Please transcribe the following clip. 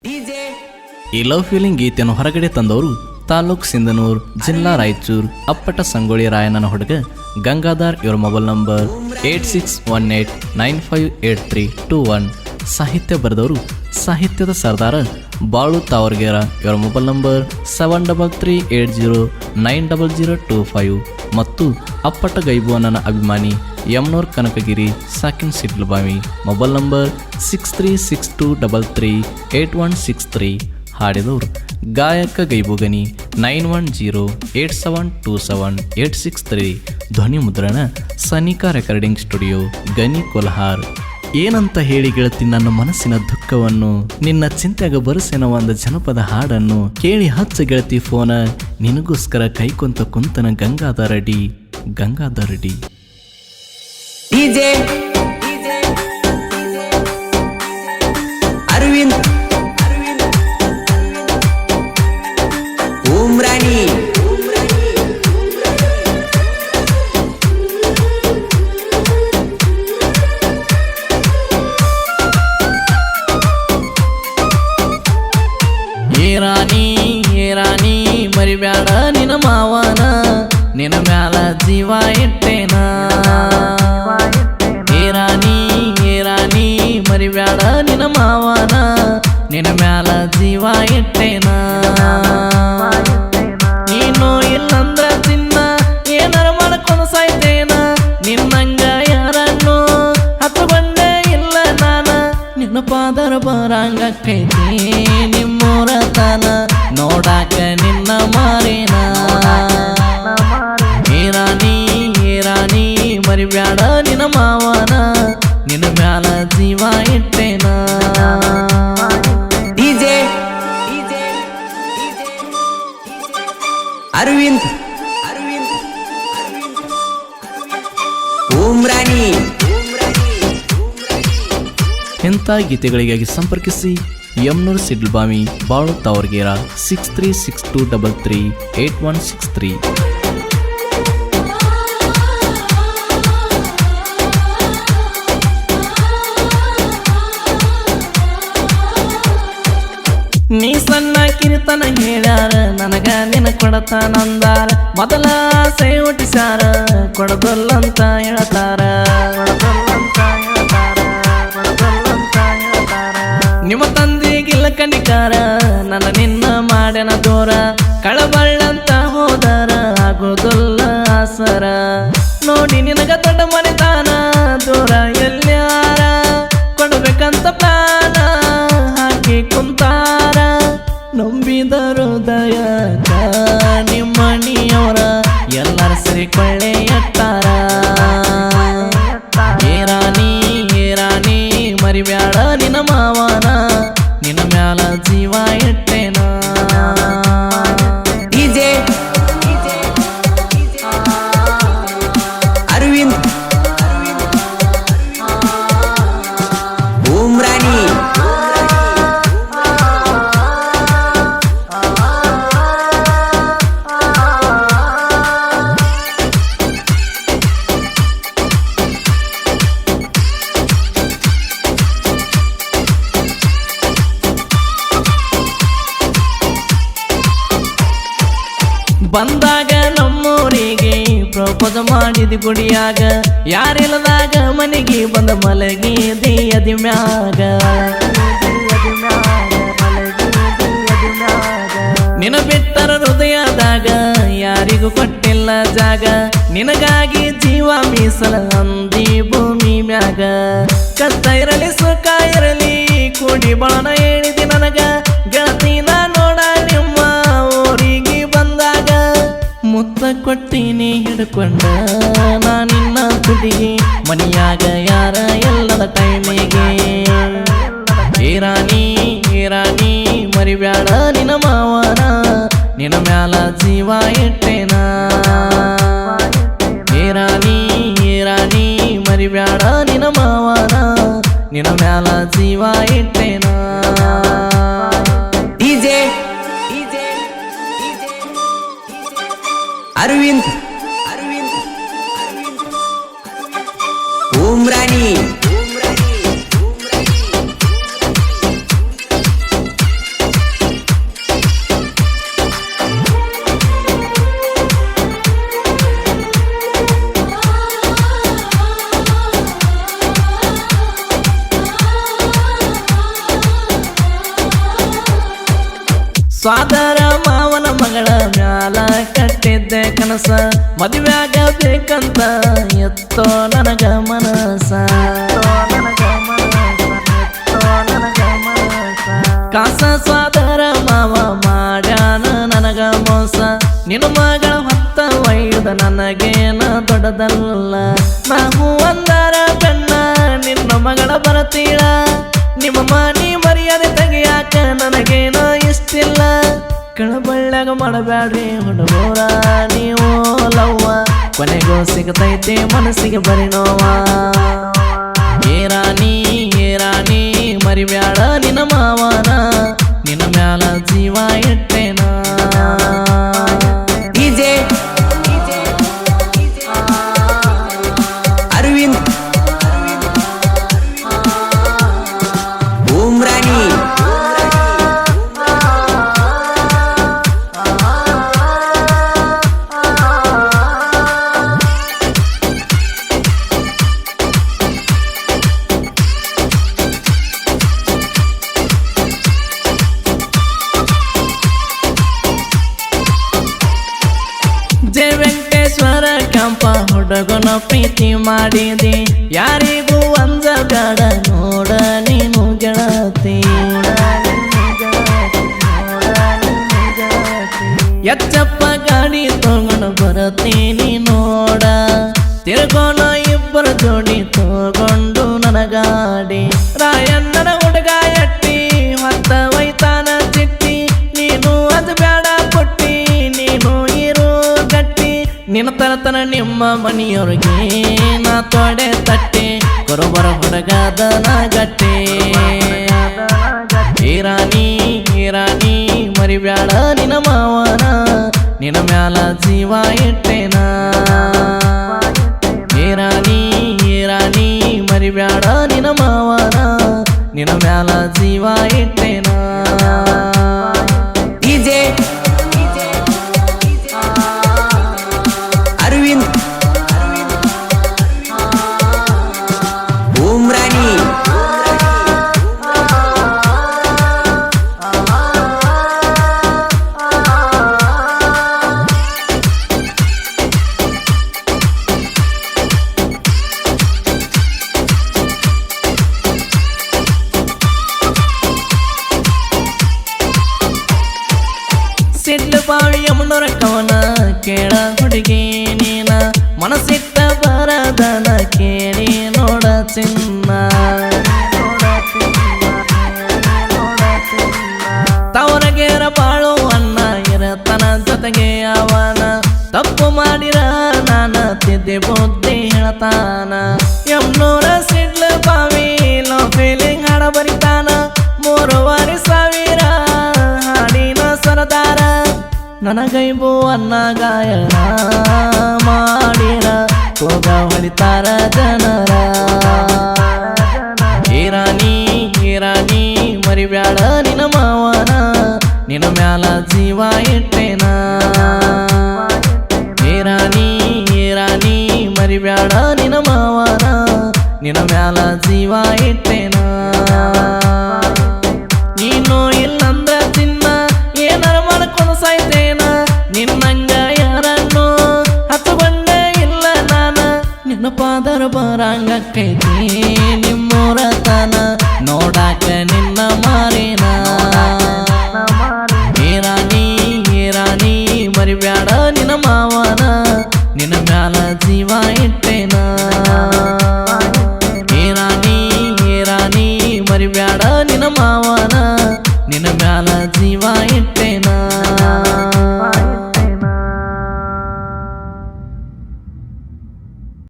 ಈ love feeling ಗೀತೆಯನ್ನು ಹೊರಗಡೆ ತಂದವರು ತಾಲೂಕ್ ಸಿಂಧನೂರ್, ಜಿಲ್ಲಾ ರಾಯಚೂರು, ಅಪ್ಪಟ ಸಂಗೊಳ್ಳಿ ರಾಯಣ್ಣನ ಹುಡುಗ ಗಂಗಾಧರ್. ಇವರ ಮೊಬೈಲ್ ನಂಬರ್ 8618958321. ಸಾಹಿತ್ಯ ಬರೆದವರು ಸಾಹಿತ್ಯದ ಸರ್ದಾರ ಬಾಳು ತಾವರ್ಗೇರ. ಇವರ ಮೊಬೈಲ್ ನಂಬರ್ 7338090025. ಮತ್ತು ಅಪ್ಪಟ ಗೈಬುವಣ್ಣನ ಅಭಿಮಾನಿ ಯಮ್ನೂರ್ ಕನಕಗಿರಿ, ಸಾಕಿನ್ ಸಿಡ್ಲಬಾವಿ. Mobile number 6362338163. ಹಾಡಿದವರು ಗಾಯಕ ಗೈಬುಗನಿ 9108727863. ಧ್ವನಿ ಮುದ್ರಣ ಸನಿಕಾ ರೆಕಾರ್ಡಿಂಗ್ ಸ್ಟುಡಿಯೋ, ಗನಿ ಕೊಲ್ಹಾರ್. ಏನಂತ ಹೇಳಿ ಗೆಳತಿ ನನ್ನ ಮನಸ್ಸಿನ ದುಃಖವನ್ನು, ನಿನ್ನ ಚಿಂತೆಗ ಬರುಸೆನ ಒಂದು ಜನಪದ ಹಾಡನ್ನು ಕೇಳಿ ಹಚ್ಚ ಗೆಳತಿ ಫೋನ. ನಿನಗೋಸ್ಕರ ಕೈಕೊಂತ ಕುಂತನ ಗಂಗಾಧರ ಡಿ. ಅರವಿಂದ್ ಉಮ್ರಾನಿ ಏ ರಾಣಿ ಮರಿಬ್ಯಾಡ ನಿನ್ನ ಮಾವನ, ನಿನ್ನ ಮ್ಯಾಲ ಜೀವ ಇಟ್ಟೇನ. ಏ ರಾಣಿ ಮರಿಬ್ಯಾಡ ನಿನ್ನ ಮಾವನ, ನಿನ್ನ ಮ್ಯಾಲ ಜೀವ ಇಟ್ಟೇನ. ನೀನು ಇಲ್ಲಂದ್ರ ಚಿನ್ನ ಏನಾರ ಮಾಡ್ಕೊಂಡು ಸಾಯ್ತೇನ. ನಿನ್ನಂಗ ಯಾರನ್ನು ಹತ್ತುಕೊಂಡೆ ಇಲ್ಲ ನಾನ, ನಿನ್ನ ಪಾದರ ಬರಂಗಕ್ಕೈತಿ ನಿಮ್ಮೂರ ತನ, ನೋಡಾಕ ನಿನ್ನ ಮಾರೇನ. ಏ ರಾಣಿ ಮರಿಬ್ಯಾಡ ನಿನ್ನ ಮಾವನ, ನಿನ್ನ ಮ್ಯಾಲ ಜೀವ ಇಟ್ಟೇನ. ಅರವಿಂದ್ ಉಮ್ರಾನಿ. ಇಂಥ ಗೀತೆಗಳಿಗಾಗಿ ಸಂಪರ್ಕಿಸಿ ಯಮ್ನೂರ್ ಸಿಡ್ಲಬಾವಿ, ಬಾಳು ತಾವರ್ಗೇರ 6362338163. ನೀ ಸಣ್ಣ ಕಿರಿತನ ಹೇಳ್ಯಾರ, ನನಗ ನಿನ ಕೊಡತಾನಂದಾರ. ಮೊದಲ ಆಸೆ ಹುಟ್ಟಿಸ್ಯಾರ, ಕೊಡಬಲ್ಲಂತ ಹೇಳ್ತಾರ. ನಿಮ್ಮ ತಂದೆಗಿಲ್ಲ ಕಣಿಕಾರ, ನನ್ನ ನಿನ್ನ ಮಾಡ್ಯನ ದೂರ. ಕಳಬಳ್ಳಂತ ಹೋದರ ಆಗೋದಲ್ಲ ಆಸರ. ನೋಡಿ ನಿನಗ ದೊಡ್ಡ ಮನೆತಾನ, ದೂರ ಎಲ್ಲಾರ ಕೊಡಬೇಕಂತ ಪ್ಲಾನ ಹಾಕಿ ಕುಂತಾರ. ನಂಬಿದ ಹೃದಯಕ ನಿಮ್ಮಣಿಯವರ ಎಲ್ಲರ ಸರಿ ಕೊಳ್ಳೆ ಎಟ್ಟಾರ. ಏ ರಾಣಿ ಮರಿಬ್ಯಾಡ ನಿನ್ನ ಮಾವನ, ನಿನ್ನ ಮ್ಯಾಲ ಜೀವ ಇಟ್ಟೇನ. ಅರವಿಂದ್ ಉಮ್ರಾನಿ. ಬಂದಾಗ ನಮ್ಮೂರಿಗೆ ಪ್ರಪೋಸ್ ಮಾಡಿದ ಗುಡಿಯಾಗ, ಯಾರಿಲ್ಲದಾಗ ಮನೆಗೆ ಬಂದ ಮಲಗಿದಿ ಅದಿ ಮ್ಯಾಗ. ನಿನ ಬಿಟ್ಟರ ಹೃದಯದಾಗ ಯಾರಿಗೂ ಕೊಟ್ಟಿಲ್ಲ ಜಾಗ. ನಿನಗಾಗಿ ಜೀವ ಮೀಸಲ ಅಂದಿ ಭೂಮಿ ಮ್ಯಾಗ. ಕಷ್ಟ ಇರಲಿ ಸುಖ ಇರಲಿ ಕೂಡಿ ಬಳನ ಹೇಳಿದಿ ನನಗ. ಗೆಳತಿನ ನೋಡ ನಿಮ್ಮ ಊರಿಗೆ ಬಂದಾಗ, ಮುತ್ತ ಕೊಟ್ಟಿನಿ ಹಿಡ್ಕೊಂಡ ನಾ ನಿನ್ನ ತುಟಿಗೆ. ಮನಿಯಾಗ ಯಾರ ಎಲ್ಲದ ಟೈಮಿಗೆ. ಏ ರಾಣಿ ಮರಿಬ್ಯಾಡ ನಿನ್ನ ಮಾವನ, ನಿನ್ನ ಮ್ಯಾಲ ಜೀವ ಇಟ್ಟೇನ. ಏ ರಾಣಿ ಮರಿಬ್ಯಾಡ ನಿನ್ನ ಮಾವನ, ನಿನ್ನ ಮ್ಯಾಲ ಜೀವ ಇಟ್ಟೇನ. ಅರವಿಂದ್ ಉಮ್ರಾನಿ. ಸ್ವಾದರ ಮಾವನ ಮಗಳ ಮ್ಯಾಲ ಕಟ್ಟಿದ್ದೆ ಕನಸ ಮದುವೆಯಾಗಬೇಕಂತ ಎತ್ತೋ ನನಗ ಮನಸ ಕಾಸ ಸ್ವಾದರ ಮಾವ ಮಾಡ್ಯಾನ ನನಗ ಮೋಸ ನಿನ್ನ ಮಗಳ ಹೊತ್ತ ಒಯ್ದ ನನಗೇನ ದೊಡ್ಡದಲ್ಲ ನಾವು ಒಂದರ ಬೆನ್ನ ನಿನ್ನ ಮಗಳ ಬರತೀಳ ನಿಮ್ಮ ಮನಿ ಮರ್ಯಾದೆ ತೆಗಿಯಾಕ ನನಗೇನ ಇಷ್ಟಿಲ್ಲ ಕಳಬಳ್ಳಾಗ ಮಾಡಬ್ಯಾಡ್ರಿ ಹುಡುಗರ ನೀವು ಲವ್ವ ಕೊನೆಗೂ ಸಿಗತೈತೆ ಮನಸ್ಸಿಗೆ ಬರಿ ನೋವ ಏರಾಣಿ ಮರಿಬ್ಯಾಡ ನಿನ್ನ ಮಾವನ ನಿನ್ನ ಮ್ಯಾಲ ಜೀವ ಇಟ್ಟೇನ ಡಿಜೆ ಅರವಿಂದ್ ಬೂಮ್ರಾಣಿ ಜಯ ವೆಂಕಟೇಶ್ವರ ಕೆಂಪ ಹುಡುಗನ ಪ್ರೀತಿ ಮಾಡಿದೆ ಯಾರಿಗೂ ಅಂಜಬೇಡ ನೋಡ ನೀನು ಗೆಳತಿ ಎಚ್ಚಪ್ಪ ಗಾಡಿ ತಗೊಂಡು ಬರತೀನಿ ನೋಡ ತಿರ್ಗೋಣ ಇಬ್ಬರ ಜೋಡಿ ತಗೊಂಡು ನನ್ನ ಗಾಡಿ ರಾಯಣ್ಣನ ಹುಡುಗ ಎಟ್ಟಿ ಹೊತ್ತ ಒಯ್ತಾನ ಚಿಟ್ಟಿ ನೀನು ಅದು ಬೇಡ ಪುಟ್ಟಿ ನೀನು ಇರು ಗಟ್ಟಿ ನಿನ್ನ ತರತನ ನಿಮ್ಮ ಮನೆಯವ್ರಿಗೆ ನಾ ತೊಡೆ ತಟ್ಟಿ ಕೊರಬರ ಹುಡುಗದನ ಗಟ್ಟಿ ರಾಣಿ ಮರಿಬ್ಯಾಡ ನಿನ್ನ ಮಾವನ ನಿನ್ನ ಮ್ಯಾಲ ಜೀವ ಇಟ್ಟೇನ ರಾಣಿ ಮರಿಬ್ಯಾಡ ನಿನ್ನ ಮಾವನ ನಿನ್ನ ಮ್ಯಾಲ ಜೀವ ಇಟ್ಟೇನ ಡಿಜೆ ಅರವಿಂದ್ ಬೂಮ್ರಾಣಿ ಸಿಡ್ಲು ಬಾವಿಯ ಮುನ್ನೂರ ಕವನ ಕೇಳ ಹುಡುಗಿ ನೀನ ಮನಸ್ಸಿಟ್ಟ ಬರದನ ಕೇಳಿ ನೋಡ ಚಿನ್ನ ತವರಗೇರ ಬಾಳು ಅನ್ನ ಇರತನ ಜೊತೆಗೆ ಅವನ ತಪ್ಪು ಮಾಡಿರ ನಾನ ತಿದ್ದೆ ಬುದ್ಧಿ ಹೇಳ್ತಾನ ಎಮ್ನೂರ ಸಿಡ್ಲು ಬಾವಿ ಲೋ ಫೀಲಿಂಗ್ ಹಾಡ ಬರಿತಾನ 3,500 ಹಾಡಿನ ಸರದಾರ ನನಗೈಬು ಅನ್ನ ಗಾಯನ ಮಾಡಿರ ಹೋಗ ಹೊಳಿತಾರ ಜನರ ರಾಣಿ ಮರಿಬ್ಯಾಡ ನಿನ್ನ ಮಾವನ ನಿನ್ನ ಮ್ಯಾಲ ಜೀವ ಇಟ್ಟೇನ ರಾಣಿ ಮರಿಬ್ಯಾಡ ನಿನ್ನ ಮಾವನ ನಿನ್ನ ಮ್ಯಾಲ ಜೀವ ಇಟ್ಟೇನ ನೀನು ಇಲ್ಲಂದ್ರ ಚಿನ್ನ ಏನಾರ ಮಾಡ್ಕೊಂಡು ಸಾಯ್ತೇನ ನಿನ್ನಂಗ ಯಾರನ್ನು ಹತ್ತುಕೊಂಡ ಇಲ್ಲ ನಾನ ನಿನ್ನ ಪಾದರ ಬರಂಗಕ್ಕೈತಿ ನಿಮ್ಮೂರ ತನ ನೋಡಾಕ ನಿನ್ನ ಮಾರಿನ ರಾಣಿ ಮರಿಬ್ಯಾಡ ನಿನ್ನ ಮಾವನ ನಿನ್ನ ಮ್ಯಾಲ ಜೀವ ಇಟ್ಟೇನ ರಾಣಿ ಮರಿಬ್ಯಾಡ ನಿನ್ನ ಮಾವನ ನಿನ್ನ ಮ್ಯಾಲ ಜೀವ ಇಟ್ಟೇನ